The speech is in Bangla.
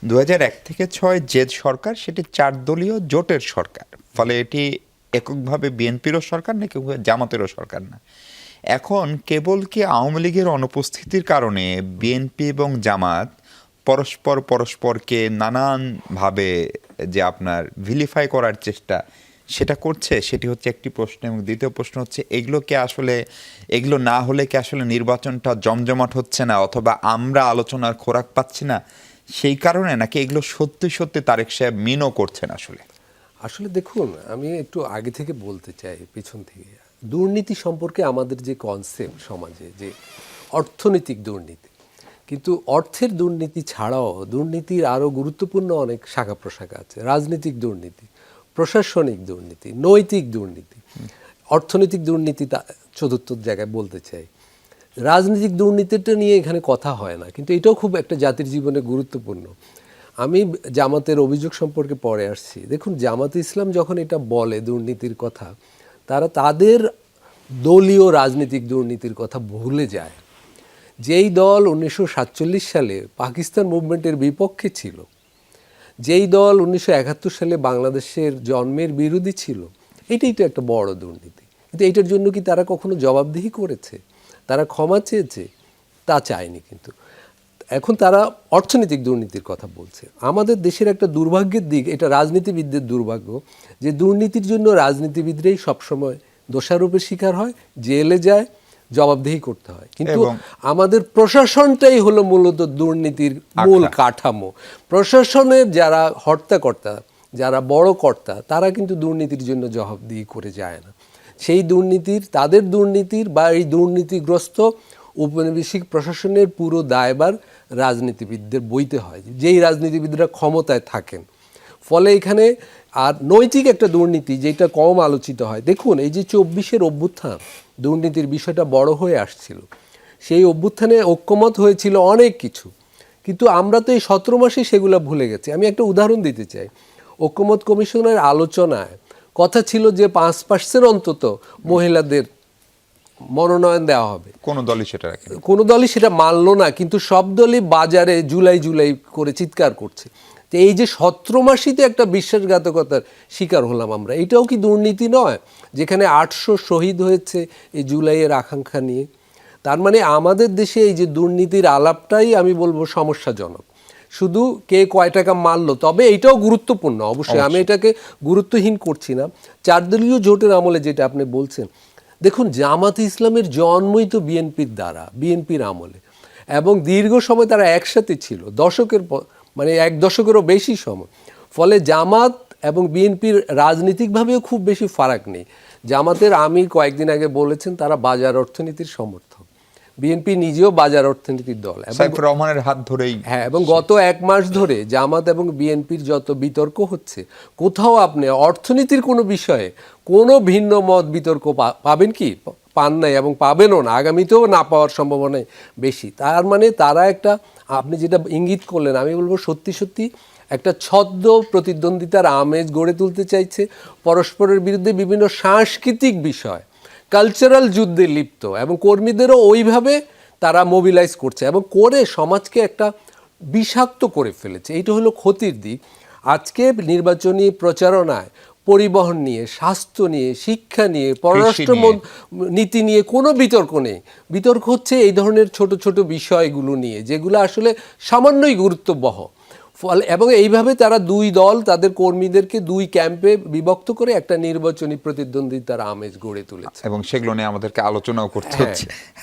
২০০১ থেকে ৬ যে সরকার সেটি ৪ দলীয় জোটের সরকার, ফলে এটি এককভাবে বিএনপিরও সরকার না, কেউ জামাতেরও সরকার না। এখন কেবল কি আওয়ামী লীগের অনুপস্থিতির কারণে বিএনপি এবং জামাত পরস্পরকে নানানভাবে যে আপনার ভিলিফাই করার চেষ্টা সেটা করছে, সেটি হচ্ছে একটি প্রশ্ন। এবং দ্বিতীয় প্রশ্ন হচ্ছে, এগুলো না হলে কি আসলে নির্বাচনটা জমজমাট হচ্ছে না, অথবা আমরা আলোচনার খোরাক পাচ্ছি না সেই কারণে, নাকি এগুলো সত্যি সত্যি তারেক সাহেব মিনও করছেন? আসলে দেখুন, আমি একটু আগে থেকে বলতে চাই, পিছন থেকে দুর্নীতি সম্পর্কে আমাদের যে কনসেপ্ট সমাজে, যে অর্থনৈতিক দুর্নীতি, কিন্তু অর্থের দুর্নীতি ছাড়াও দুর্নীতির আরও গুরুত্বপূর্ণ অনেক শাখা প্রশাখা আছে। রাজনৈতিক দুর্নীতি, প্রশাসনিক দুর্নীতি, নৈতিক দুর্নীতি, অর্থনৈতিক দুর্নীতি চতুর্থ জায়গায় বলতে চাই। রাজনৈতিক দুর্নীতিটা নিয়ে এখানে কথা হয় না, কিন্তু এটাও খুব একটা জাতির জীবনে গুরুত্বপূর্ণ। আমি জামাতের অভিযোগ সম্পর্কে পরে আসছি। দেখুন, জামাতে ইসলাম যখন এটা বলে দুর্নীতির কথা, তারা তাদের দলীয় রাজনৈতিক দুর্নীতির কথা ভুলে যায়। যেই দল 1947 সালে পাকিস্তান মুভমেন্টের বিপক্ষে ছিল, যেই দল 1971 সালে বাংলাদেশের জন্মের বিরোধী ছিল, এটাই তো একটা বড় দুর্নীতি। কিন্তু এইটার জন্য কি তারা কখনো জবাবদিহি করেছে? তারা ক্ষমা চেয়েছে? তা চায়নি। কিন্তু এখন তারা অর্থনৈতিক দুর্নীতির কথা বলছে। আমাদের দেশের একটা দুর্ভাগ্যের দিক, এটা রাজনীতিবিদদের দুর্ভাগ্য, যে দুর্নীতির জন্য রাজনীতিবিদরাই সবসময় দোষারোপের শিকার হয়, জেলে যায়, জবাবদিহি করতে হয়। কিন্তু আমাদের প্রশাসনটাই হলো মূলত দুর্নীতির মূল কাঠামো। প্রশাসনের যারা হর্তাকর্তা, যারা বড় কর্তা, তারা কিন্তু দুর্নীতির জন্য জবাবদিহি করে যায় না। সেই তাদের দুর্নীতির বা এই দুর্নীতিগ্রস্ত ঔপনিবেশিক প্রশাসনের পুরো দায়ভার রাজনীতিবিদদের বইতে হয়, যেই রাজনীতিবিদরা ক্ষমতায় থাকেন। ফলে এখানে আর নৈতিক একটা দুর্নীতি যেটা কম আলোচিত হয়। দেখুন, এই যে 24-এর অভ্যুত্থান, দুর্নীতির বিষয়টা বড় হয়ে আসছিল। সেই অভ্যুত্থানে ঐক্যমত হয়েছিল অনেক কিছু, কিন্তু আমরা তো এই 17 মাসেই সেগুলো ভুলে গেছি। আমি একটা উদাহরণ দিতে চাই। ঐক্যমত কমিশনের আলোচনায় কথা ছিল যে 5% অন্তত মহিলাদের মনোনয়ন দেওয়া হবে। কোনো দলই সেটা মানলো না, কিন্তু সব দলই বাজারে জুলাই করে চিৎকার করছে। তো এই যে 17 মাসিতে একটা বিশ্বাসঘাতকতার শিকার হলাম আমরা, এটাও কি দুর্নীতি নয়? যেখানে 800 শহীদ হয়েছে এই জুলাইয়ের আকাঙ্ক্ষা নিয়ে। তার মানে আমাদের দেশে এই যে দুর্নীতির আলাপটাই আমি বলবো সমস্যাজনক। শুধু কে কয় টাকা মারলো, তবে এইটাও গুরুত্বপূর্ণ অবশ্যই, আমি এটাকে গুরুত্বহীন করছি না। 4 দলীয় জোটের আমলে যেটা আপনি বলছেন, দেখুন, জামাতে ইসলামের জন্মই তো বিএনপির আমলে, এবং দীর্ঘ সময় তারা একসাথে ছিল, মানে 1 দশকেরও বেশি সময়। ফলে জামাত এবং বিএনপির রাজনীতিকভাবেও খুব বেশি ফারাক নেই। জামাতের আমির কয়েকদিন আগে বলেছেন তারা বাজার অর্থনীতির সমর্থক, বিএনপি নিজেও বাজার অর্থনীতির দল, সাইফুর রহমানের হাত ধরেই। হ্যাঁ, এবং গত 1 মাস ধরে জামাত এবং বিএনপির যত বিতর্ক হচ্ছে, কোথাও আপনি অর্থনীতির কোনো বিষয়ে কোনো ভিন্ন মত বিতর্ক পাবেন কি? পান নাই, এবং পাবেনও না, আগামীতেও না পাওয়ার সম্ভাবনাই বেশি। তার মানে তারা একটা, আপনি যেটা ইঙ্গিত করলেন, আমি বলবো সত্যি সত্যি একটা ছদ্ম প্রতিদ্বন্দ্বিতার আমেজ গড়ে তুলতে চাইছে, পরস্পরের বিরুদ্ধে বিভিন্ন সাংস্কৃতিক বিষয়, কালচারাল যুদ্ধে লিপ্ত, এবং কর্মীদেরও ওইভাবে তারা মোবিলাইজ করছে এবং করে সমাজকে একটা বিষাক্ত করে ফেলেছে। এইটা হলো ক্ষতির দিক। আজকে নির্বাচনী প্রচারণায় পরিবহন নিয়ে, স্বাস্থ্য নিয়ে, শিক্ষা নিয়ে, পররাষ্ট্র নীতি নিয়ে কোনো বিতর্ক নেই। বিতর্ক হচ্ছে এই ধরনের ছোট ছোট বিষয়গুলো নিয়ে, যেগুলো আসলে সামান্যই গুরুত্ববহ। ফলে এবং এইভাবে তারা 2 দল তাদের কর্মীদেরকে 2 ক্যাম্পে বিভক্ত করে একটা নির্বাচনী প্রতিদ্বন্দ্বিতার আমেজ গড়ে তুলেছে, এবং সেগুলো নিয়ে আমাদেরকে আলোচনাও করতে হচ্ছে।